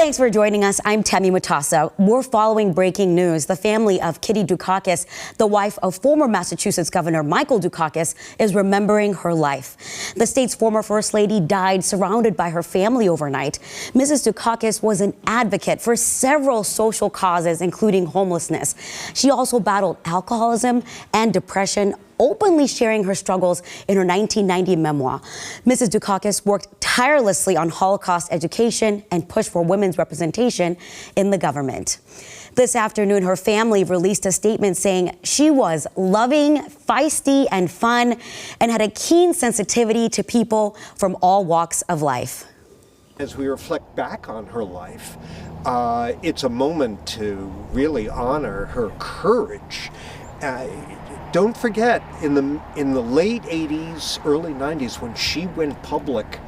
Thanks for joining us. I'm Tammy Mutasa. We're following breaking news. The family of Kitty Dukakis, the wife of former Massachusetts Governor Michael Dukakis, is remembering her life. The state's former First Lady died surrounded by her family overnight. Mrs. Dukakis was an advocate for several social causes, including homelessness. She also battled alcoholism and depression, openly sharing her struggles in her 1990 memoir. Mrs. Dukakis worked tirelessly on Holocaust education and pushed for women's representation in the government. This afternoon, her family released a statement saying she was loving, feisty, and fun, and had a keen sensitivity to people from all walks of life. As we reflect back on her life, it's a moment to really honor her courage. Don't forget, in the late 80s, early 90s, when she went public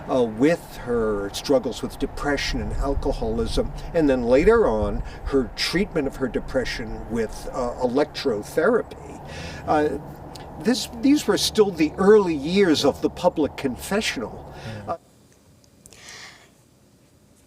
with her struggles with depression and alcoholism, and then later on, her treatment of her depression with electrotherapy, these were still the early years of the public confessional.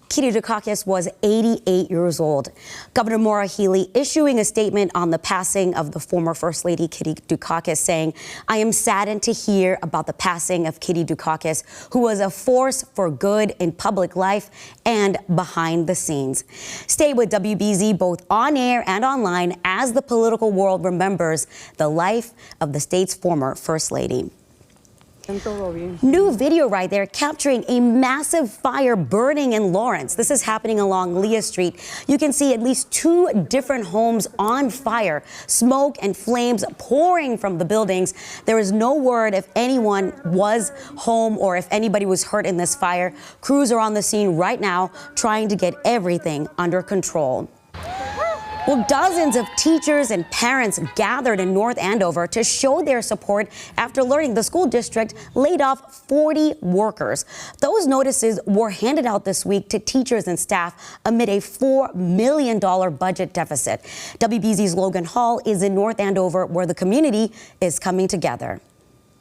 Kitty Dukakis was 88 years old. Governor Maura Healey issuing a statement on the passing of the former First Lady Kitty Dukakis, saying, "I am saddened to hear about the passing of Kitty Dukakis, who was a force for good in public life and behind the scenes." Stay with WBZ both on air and online as the political world remembers the life of the state's former First Lady. New video right there capturing a massive fire burning in Lawrence. This is happening along Leah Street. You can see at least 2 different homes on fire, smoke and flames pouring from the buildings. There is no word if anyone was home or if anybody was hurt in this fire. Crews are on the scene right now trying to get everything under control. Well, dozens of teachers and parents gathered in North Andover to show their support after learning the school district laid off 40 workers. Those notices were handed out this week to teachers and staff amid a $4 million budget deficit. WBZ's Logan Hall is in North Andover, where the community is coming together.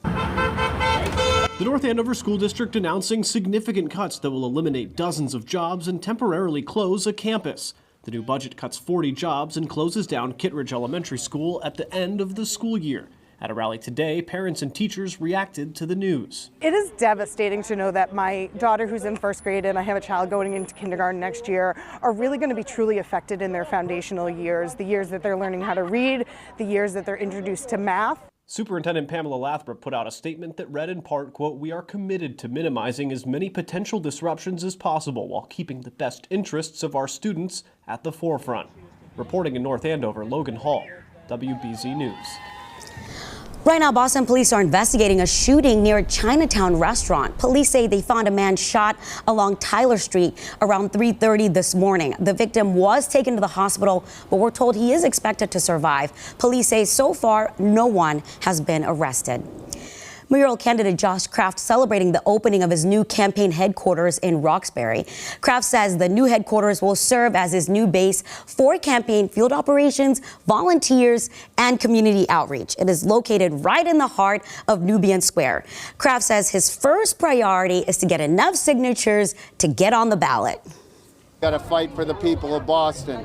The North Andover School District announcing significant cuts that will eliminate dozens of jobs and temporarily close a campus. The new budget cuts 40 jobs and closes down Kittredge Elementary School at the end of the school year. At a rally today, parents and teachers reacted to the news. It is devastating to know that my daughter, who's in first grade, and I have a child going into kindergarten next year, are really going to be truly affected in their foundational years, the years that they're learning how to read, the years that they're introduced to math. Superintendent Pamela Lathrop put out a statement that read in part, quote, "We are committed to minimizing as many potential disruptions as possible while keeping the best interests of our students at the forefront." Reporting in North Andover, Logan Hall, WBZ News. Right now, Boston police are investigating a shooting near a Chinatown restaurant. Police say they found a man shot along Tyler Street around 3:30 this morning. The victim was taken to the hospital, but we're told he is expected to survive. Police say so far, no one has been arrested. Mayoral candidate Josh Kraft celebrating the opening of his new campaign headquarters in Roxbury. Kraft says the new headquarters will serve as his new base for campaign field operations, volunteers, and community outreach. It is located right in the heart of Nubian Square. Kraft says his first priority is to get enough signatures to get on the ballot. Got to fight for the people of Boston.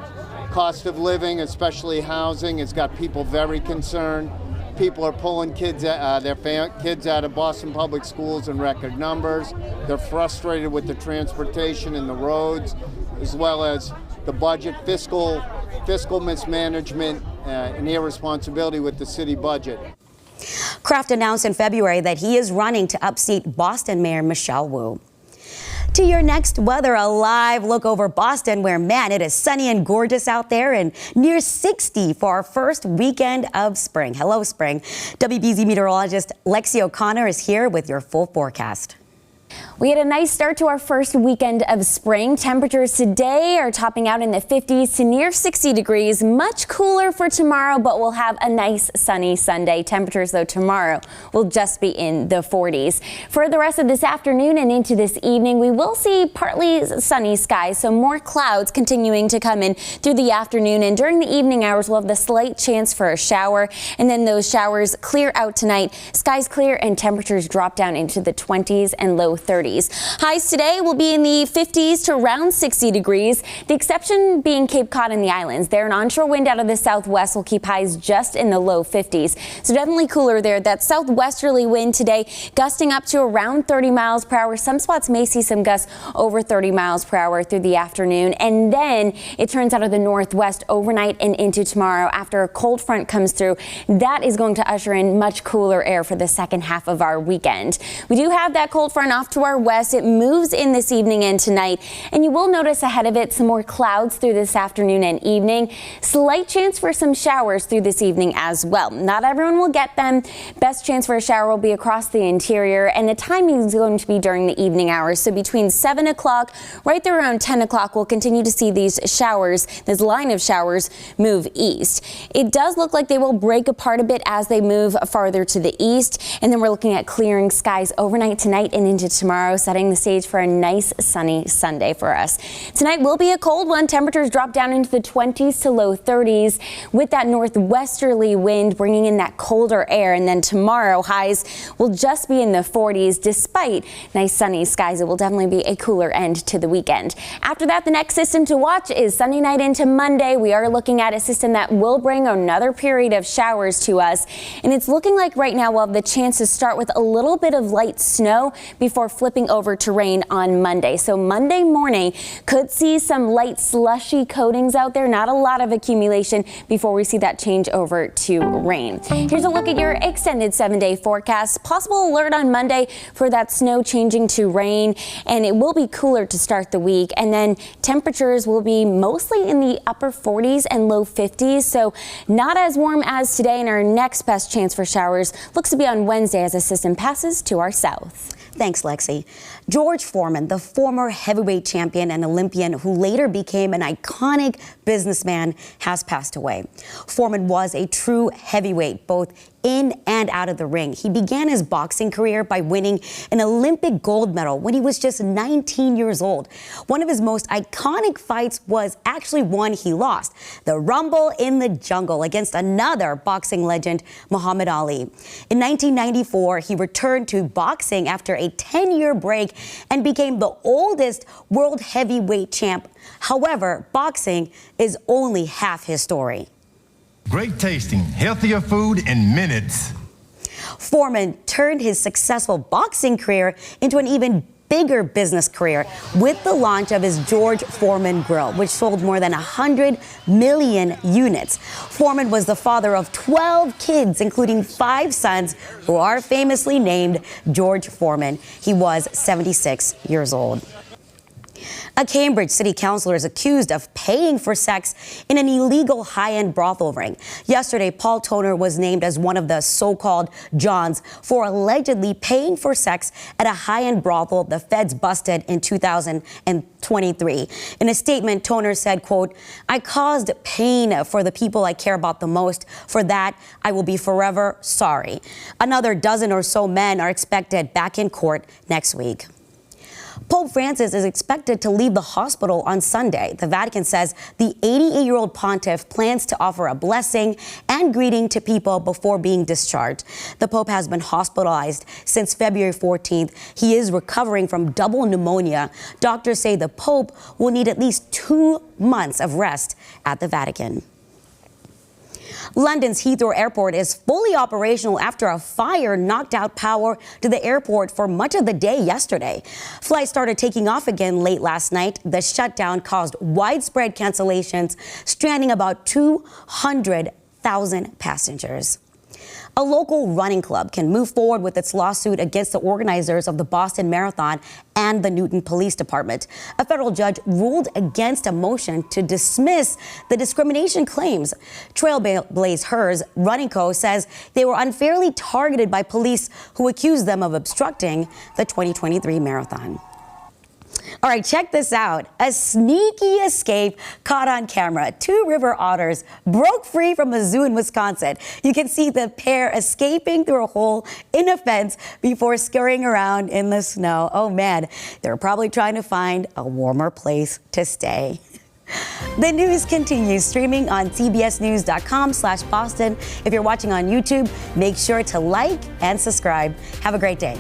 Cost of living, especially housing, has got people very concerned. People are pulling kids out of Boston public schools in record numbers. They're frustrated with the transportation and the roads, as well as the budget, fiscal mismanagement, and irresponsibility with the city budget. Kraft announced in February that he is running to upseat Boston Mayor Michelle Wu. To your next weather, a live look over Boston, where, man, it is sunny and gorgeous out there and near 60 for our first weekend of spring. Hello, spring. WBZ meteorologist Lexi O'Connor is here with your full forecast. We had a nice start to our first weekend of spring. Temperatures today are topping out in the 50s to near 60 degrees. Much cooler for tomorrow, but we'll have a nice sunny Sunday. Temperatures, though, tomorrow will just be in the 40s. For the rest of this afternoon and into this evening, we will see partly sunny skies, so more clouds continuing to come in through the afternoon. And during the evening hours, we'll have the slight chance for a shower. And then those showers clear out tonight. Skies clear and temperatures drop down into the 20s and low 30s. Highs today will be in the 50s to around 60 degrees. The exception being Cape Cod and the islands. There, an onshore wind out of the southwest will keep highs just in the low 50s. So definitely cooler there. That southwesterly wind today gusting up to around 30 miles per hour. Some spots may see some gusts over 30 miles per hour through the afternoon. And then it turns out of the northwest overnight and into tomorrow after a cold front comes through. That is going to usher in much cooler air for the second half of our weekend. We do have that cold front off to our west. It moves in this evening and tonight. And you will notice ahead of it some more clouds through this afternoon and evening. Slight chance for some showers through this evening as well. Not everyone will get them. Best chance for a shower will be across the interior, and the timing is going to be during the evening hours. So between 7 o'clock right there around 10 o'clock, we'll continue to see these showers, this line of showers move east. It does look like they will break apart a bit as they move farther to the east, and then we're looking at clearing skies overnight tonight and into tomorrow, setting the stage for a nice sunny Sunday for us. Tonight will be a cold one. Temperatures drop down into the 20s to low 30s with that northwesterly wind bringing in that colder air, and then tomorrow highs will just be in the 40s despite nice sunny skies. It will definitely be a cooler end to the weekend. After that, the next system to watch is Sunday night into Monday. We are looking at a system that will bring another period of showers to us, and it's looking like right now we'll have the chance to start with a little bit of light snow before flipping over to rain on Monday. So Monday morning could see some light slushy coatings out there, not a lot of accumulation before we see that change over to rain. Here's a look at your extended 7-day forecast. Possible alert on Monday for that snow changing to rain, and it will be cooler to start the week, and then temperatures will be mostly in the upper 40s and low 50s, so not as warm as today. And our next best chance for showers looks to be on Wednesday as the system passes to our south. Thanks, Lexi. George Foreman, the former heavyweight champion and Olympian who later became an iconic businessman, has passed away. Foreman was a true heavyweight, both in and out of the ring. He began his boxing career by winning an Olympic gold medal when he was just 19 years old. One of his most iconic fights was actually one he lost, the Rumble in the Jungle against another boxing legend, Muhammad Ali. In 1994, he returned to boxing after a 10-year break and became the oldest world heavyweight champ. However, boxing is only half his story. Great tasting, healthier food in minutes. Foreman turned his successful boxing career into an even bigger business career with the launch of his George Foreman Grill, which sold more than 100 million units. Foreman was the father of 12 kids, including 5 sons, who are famously named George Foreman. He was 76 years old. A Cambridge city councilor is accused of paying for sex in an illegal high-end brothel ring. Yesterday, Paul Toner was named as one of the so-called Johns for allegedly paying for sex at a high-end brothel the feds busted in 2023. In a statement, Toner said, quote, "I caused pain for the people I care about the most. For that, I will be forever sorry." Another dozen or so men are expected back in court next week. Pope Francis is expected to leave the hospital on Sunday. The Vatican says the 88-year-old pontiff plans to offer a blessing and greeting to people before being discharged. The Pope has been hospitalized since February 14th. He is recovering from double pneumonia. Doctors say the Pope will need at least 2 months of rest at the Vatican. London's Heathrow Airport is fully operational after a fire knocked out power to the airport for much of the day yesterday. Flights started taking off again late last night. The shutdown caused widespread cancellations, stranding about 200,000 passengers. A local running club can move forward with its lawsuit against the organizers of the Boston Marathon and the Newton Police Department. A federal judge ruled against a motion to dismiss the discrimination claims. Trailblaze Hers Running Co. says they were unfairly targeted by police who accused them of obstructing the 2023 marathon. All right, check this out. A sneaky escape caught on camera. 2 river otters broke free from a zoo in Wisconsin. You can see the pair escaping through a hole in a fence before scurrying around in the snow. Oh man, they're probably trying to find a warmer place to stay. The news continues streaming on cbsnews.com/Boston. If you're watching on YouTube, make sure to like and subscribe. Have a great day.